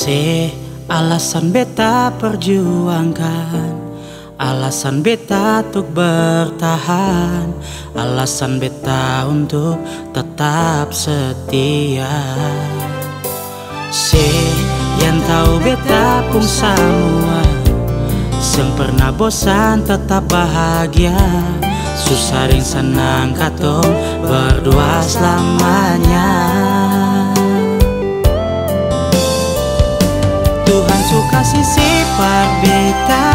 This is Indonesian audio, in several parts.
Alasan beta perjuangkan, alasan beta untuk bertahan, alasan beta untuk tetap setia. Yang tahu beta pun semua, seng pernah bosan tetap bahagia. Susah ring senang katong berdua selamanya. Tuhan suka sifat beta,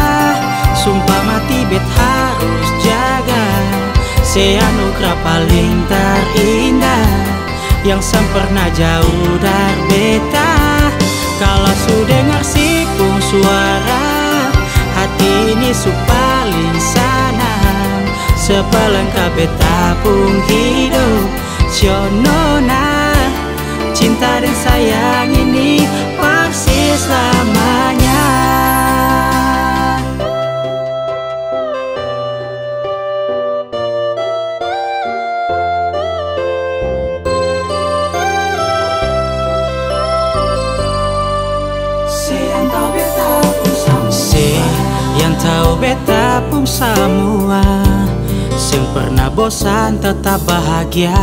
sumpah mati bet harus jaga. Anugerah paling terindah yang sempurna jauh dari beta. Kalau sudah dengar sipung suara, hati ini su paling senang. Sepelengkap beta pun hidup sionona. Cinta dan sayang ini pasti selamanya. Yang tahu beta pun semua, sing pernah bosan tetap bahagia.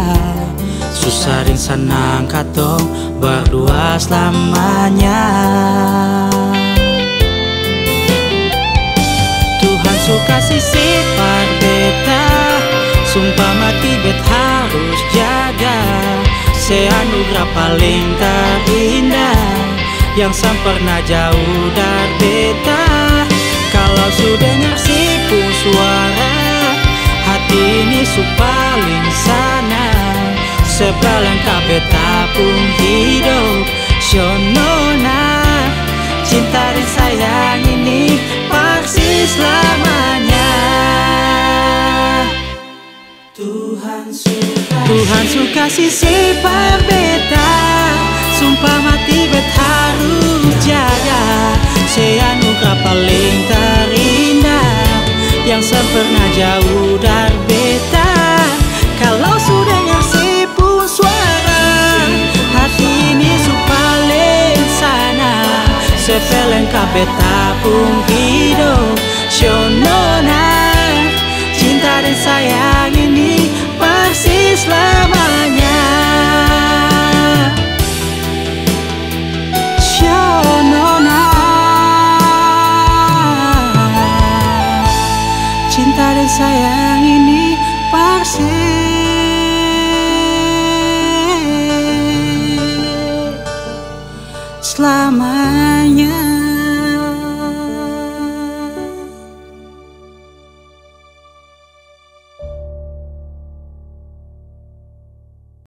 Susah ring senang katong berdua selamanya. Tuhan suka sifat beta, sumpah mati bet harus jaga. Anugerah paling terindah yang sempurna jauh dari beta. Kalau sudah dengar sipung suara, hati ini su paling senang. Sepelengkap beta pun hidup sionona. Cinta dan sayang ini pasti selamanya. Tuhan suka sifat beta, sumpah mati bet harus jaga. Anugerah paling terindah yang sempurna jauh dari beta. Kalau sudah dengar sipung suara, hati ini su paling senang. Sepelengkap beta pun hidup sionona. Cinta dan sayang ini pasti selamanya. Sionona. Cinta dan sayang ini pasti selamanya.